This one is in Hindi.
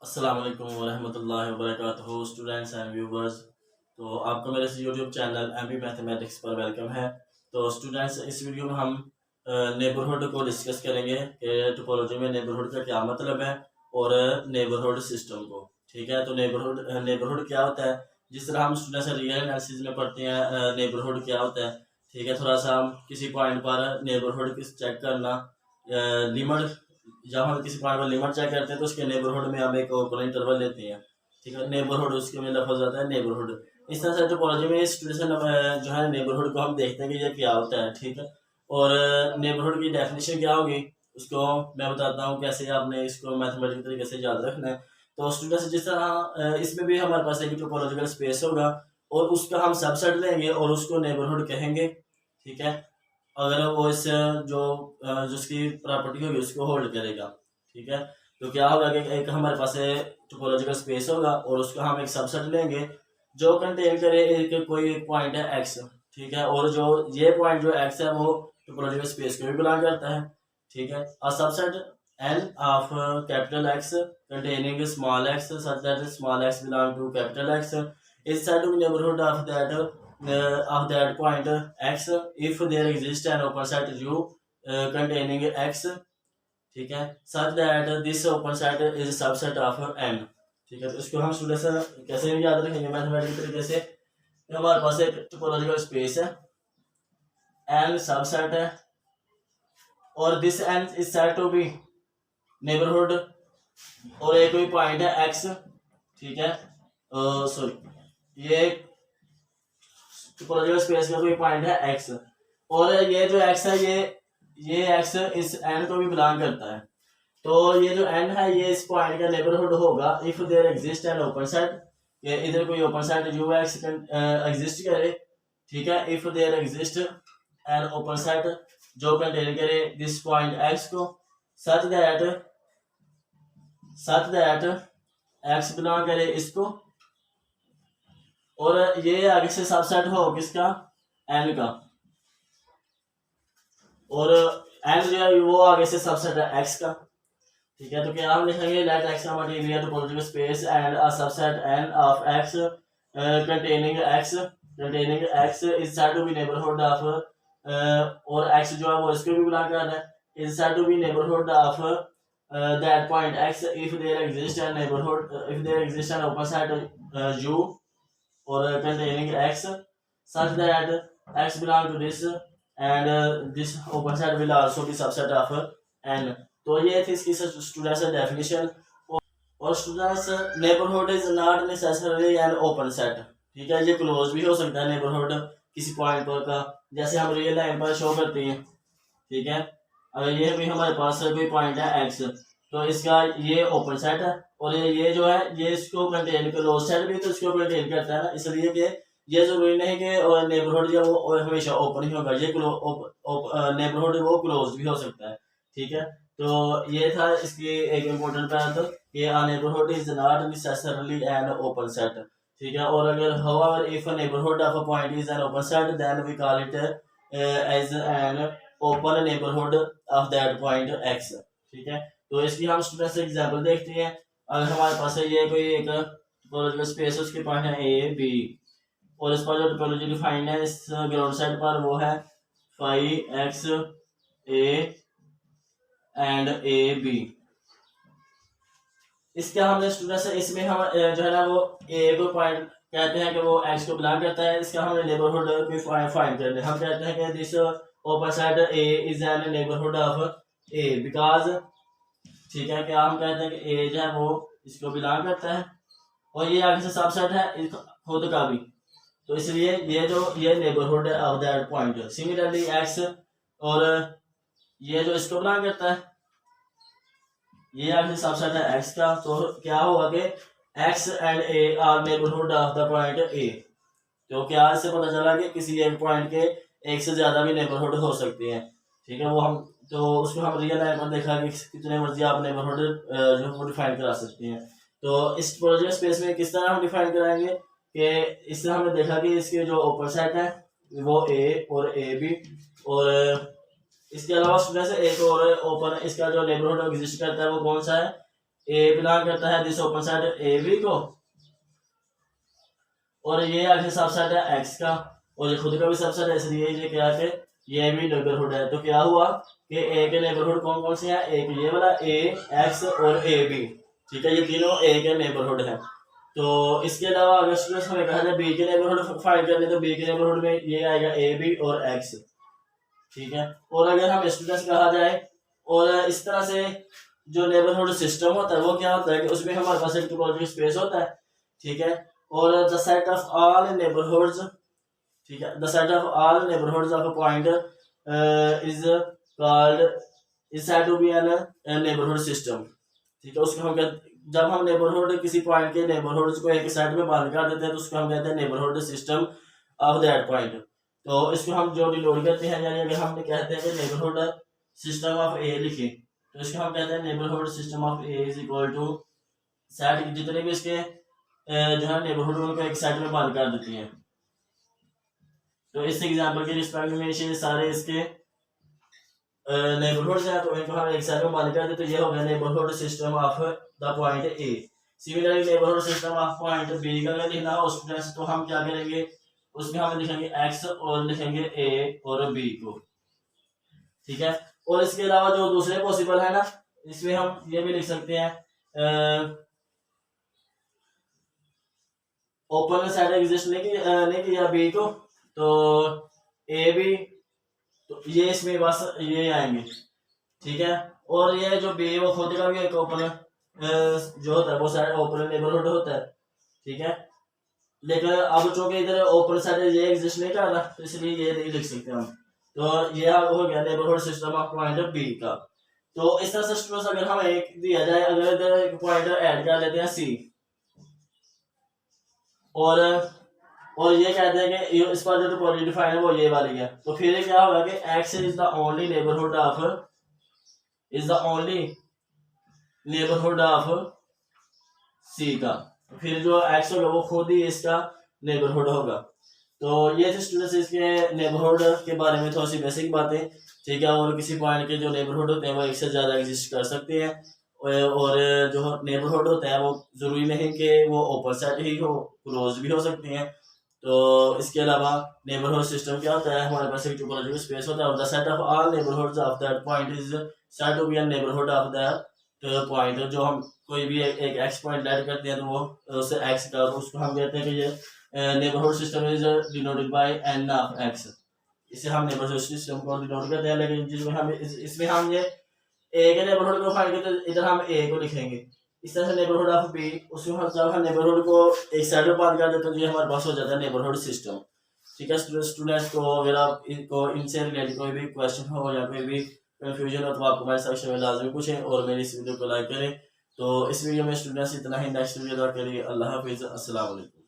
अस्सलाम वालेकुम वरहमतुल्लाहि वबरकातुहू स्टूडेंट्स एंड व्यूवर्स। तो आपका मेरे इस यूट्यूब चैनल एमपी मैथमेटिक्स पर वेलकम है। तो स्टूडेंट्स, इस वीडियो में हम नेबरहुड को डिस्कस करेंगे कि टोपोलॉजी में नेबरहुड का क्या मतलब है और नेबरहुड सिस्टम को। ठीक है, तो नेबरहुड क्या होता है, जिस तरह हम स्टूडेंट्स रियल एनालिसिस में पढ़ते हैं नेबरहुड क्या होता है। ठीक है, थोड़ा सा हम किसी पॉइंट पर नेबरहुड चेक करना, लिमिट, जब हम किसी पॉइंट पर लिमिट चेक करते हैं तो उसके नेबरहुड में हम एक ओपन इंटरवल लेते हैं। ठीक है, नेबरहुड उसके में लफज आता है नेबरहुड। इस तरह से टोपोलॉजी में स्टूडेंट जो है नेबरहुड को हम देखते हैं कि ये क्या होता है। ठीक है, और नेबरहुड की डेफिनेशन क्या होगी उसको मैं बताता हूँ कैसे आपने इसको मैथमेटिकल तरीके से याद रखना है। तो स्टूडेंट्स, जिस तरह इसमें भी हमारे पास एक टोपोलॉजिकल स्पेस होगा और उसका हम सबसेट लेंगे और उसको नेबरहुड कहेंगे। ठीक है, अगर वो इस जो जिसकी प्रॉपर्टी होगी उसको होल्ड करेगा। ठीक है, तो क्या होगा कि एक हमारे पास टोपोलॉजिकल स्पेस होगा और उसको हम एक सबसेट लेंगे जो कंटेन करे एक कोई एक पॉइंट है एक्स। ठीक है, और जो ये पॉइंट जो एक्स है वो टोपोलॉजिकल स्पेस को भी बिलोंग करता है। ठीक है, और subset N of capital X containing small X such that small X belong to capital X is said to be neighbourhood of that point x if there exists an open set u containing x। ठीक है, such that this open set is subset of n। ठीक है, तो इसको हम स्टूडेंट से कैसे याद रखेंगे मैथमेटिकल तरीके से। हमारे पास एक टोपोलॉजिकल स्पेस है, n सबसेट है और this n is said to be neighbourhood और एक कोई पॉइंट है x। ठीक है, सॉरी, ये टोपोलॉजिकल स्पेस का कोई पॉइंट है x और ये जो x है ये x इस n को भी बिलोंग करता है। तो ये जो n है ये इस पॉइंट का नेबरहुड होगा if there exist an open set, ये इधर कोई open set u x exist करे। ठीक है, if there exist an open set जो कंटेन करे दिस पॉइंट x को सच दैट x बिलोंग करे इसको और ये आगे से सबसेट हो किसका, n का, और n जो है वो आगे से सबसेट है x का। ठीक है, तो क्या हम लिखेंगे let x comma t be a topological space and a subset n of x containing x is said to be neighborhood of और x जो है वो इसको भी बिलोंग करता है is said to be neighborhood of that point x if there exists a neighborhood if there exists an open set u or containing x such that x belong to this and this open set will also be subset of n। तो ये थी इसकी स्टूडेंट्स डेफिनेशन। और students, neighbourhood is not necessarily N open set. ठीक है, ये क्लोज भी हो सकता है नेबरहुड किसी पॉइंट पर का, जैसे हम रियल लाइन पर शो करते हैं। ठीक है, अगर ये भी हमारे पास कोई पॉइंट है एक्स तो इसका ये ओपन सेट है और ये जो है ये इसको कंटेन क्लोज सेट भी तो इसको कंटेन करता है ना, इसलिए कि ये जरूरी नहीं कि नेबरहुड जो वो हमेशा ओपन ही होगा, ये नेबरहुड वो क्लोज भी हो सकता है। ठीक है, तो ये था इसकी एक इम्पोर्टेंट बात कि a neighborhood is not necessarily an open set। ठीक है, और अगर however if a neighborhood of a point is an open set then we call it as an open neighborhood of that point x। ठीक है, तो इसकी हम स्टूडेंट्स एग्जांपल देखते हैं। अगर हमारे पास है ये कोई एक टोपोलॉजिकल स्पेस उसके पॉइंट है a b और इस पर जो टोपोलॉजी डिफाइंड है इस ग्राउंड साइड पर वो है phi x a and A B. इसका हमने स्टूडेंट्स इसमें हम जो है ना वो ए को पॉइंट कहते हैं कि वो एक्स को बिलोंग करता है, इसका हमने नेबरहुड को फाइंड करना है। हम कहते हैं कि this open set A is an neighbourhood of A because. ठीक है, क्या हम कहते हैं कि ए जो है वो इसको बिलोंग करता है और ये आगे से सबसेट है खुद का भी, तो इसलिए ये नेबरहुड है of that point. Similarly x और ये जो इसको बिलोंग करता है ये आगे सबसेट है x का, तो क्या होगा कि x and a are neighbourhood of the point a। तो क्या इससे पता चला कि किसी एक पॉइंट के एक से ज्यादा भी नेबरहुड हो सकते हैं। ठीक है, वो हम तो उसको हम रियल लाइन पर देखा कि कितने मर्जी आप नेबरहुड जो वो डिफाइन करा सकते हैं। तो इस टोपोलॉजिकल स्पेस में किस तरह हम डिफाइन कराएंगे कि इससे हमने देखा कि इसके जो ओपन सेट है वो a और a b और इसके अलावा स्टूडेंट्स एक और ओपन इसका जो नेबरहुड एग्जिस्ट करता है वो कौन सा है, ए बिलोंग करता है this open set A B को, और ये आगे सबसेट है एक्स का, और ये खुद का भी सबसेट है, इसलिए ये क्या है कि ये भी नेबरहुड है। तो क्या हुआ कि ए के नेबरहुड कौन कौन से हैं, एक ये वाला ए, एक्स और ए बी, ठीक है, ये तीनों ए के नेबरहुड है। तो इसके अलावा अगर स्टूडेंट्स हमें कहा जाए बी के नेबरहुड फाइंड करने, तो बी के नेबरहुड में ये आएगा ए बी और एक्स, ठीक है। और अगर हम स्टूडेंट्स कहा जाए, और इस तरह से जो नेबरहुड सिस्टम होता है वो क्या होता है कि उसमें हमारे पास एक टोपोलॉजिकल स्पेस होता है, ठीक है, और the set of all neighbourhoods, ठीक है, the set of all neighbourhoods of a point is called is said to be an neighbourhood system, ठीक है। उसको हम जब हम नेबरहुड किसी पॉइंट के नेबरहुड्स को एक सेट में बांध कर देते हैं तो उसको हम कहते हैं neighbourhood system of that point. तो इसको हम जो डिनोट करते हैं, यानी अगर हम कहते हैं कि नेबरहुड सिस्टम ऑफ ए लिखे, तो इसको हम कहते हैं neighbourhood system of A is equal to set, जितने भी इसके जो है नेबरहुड उनको एक सेट में बांध कर देती हैं। तो इस एग्जांपल के रिस्पेक्ट में ये सारे इसके नेबरहुड्स हैं, तो इनको हम एक सेट में बांध कर देते, तो ये हो गया neighbourhood system of the point A. Similarly neighbourhood system of point B का अगर लिखना हो स्टूडेंट्स, तो हम क्या करेंगे, उसमें हम लिखेंगे एक्स और लिखेंगे ए और बी को, ठीक है। और इसके अलावा जो दूसरे पॉसिबल है ना, इसमें हम ये भी लिख सकते हैं ओपन सेट एग्जिस्ट नहीं किया बी को, तो ए बी, तो ये इसमें बस ये आएंगे, ठीक है। और ये जो बी वो खुद का भी एक ओपन जो होता है वो सेट ओपन नेबरहुड होता है, ठीक है। लेकिन अब चूंकि इधर ओपन सेट ये एग्जिस्ट नहीं कर रहा, तो इसलिए ये नहीं लिख सकते हम। तो ये हो गया neighbourhood system of point B का। तो इस तरह से स्टूडेंट्स अगर हम एक दिया जाए, अगर इधर एक पॉइंट ऐड कर लेते हैं सी, और ये कहते हैं कि इस पर जो टोपोलॉजी डिफाइन है वो ये वाली है, तो फिर क्या होगा कि X is the only neighbourhood of C का, फिर जो एक्स होगा वो खुद ही इसका नेबरहुड होगा। तो ये थे स्टूडेंट्स इसके नेबरहुड के बारे में थोड़ी सी बेसिक बातें, ठीक है। और किसी पॉइंट के जो नेबरहुड होते हैं वो एक से ज़्यादा एग्जिस्ट कर सकते हैं, और जो नेबरहुड होता है वो ज़रूरी नहीं कि वो ओपन सेट ही हो, क्लोज भी हो सकते हैं। तो इसके अलावा नेबरहुड सिस्टम क्या होता है, हमारे पास एक टोपोलॉजिकल स्पेस होता है, और the set of all neighbourhoods of that point is said to be a neighbourhood of that point. जो हम कोई भी एक एक्स पॉइंट ऐड करते हैं तो वो उससे एक्स का, तो उसको हम कहते हैं कि ये neighbourhood system is denoted by N of X, इसे हम नेबरहुड सिस्टम को डिनोट करते हैं। लेकिन जिसमें हम इसमें हम ये ए के नेबरहुड को फाइंड करते हैं, इधर हम ए को लिखेंगे। इस तरह से नेबरहुड ऑफ बी, उसमें हम जब हम नेबरहुड को एक साइड में बांध कर देते हैं तो ये हमारे पास हो जाता है नेबरहुड सिस्टम, ठीक है। स्टूडेंट्स को अगर आप इनको इनसे रिलेटेड कोई भी क्वेश्चन हो या कोई भी कंफ्यूजन हो तो आप कमेंट सेक्शन में लाजमी पूछें, और मेरी इस वीडियो को लाइक करें। तो इस वीडियो में स्टूडेंट्स इतना ही, नेक्स्ट वीडियो तक के लिए अल्लाह हाफिज़, अस्सलाम वालेकुम।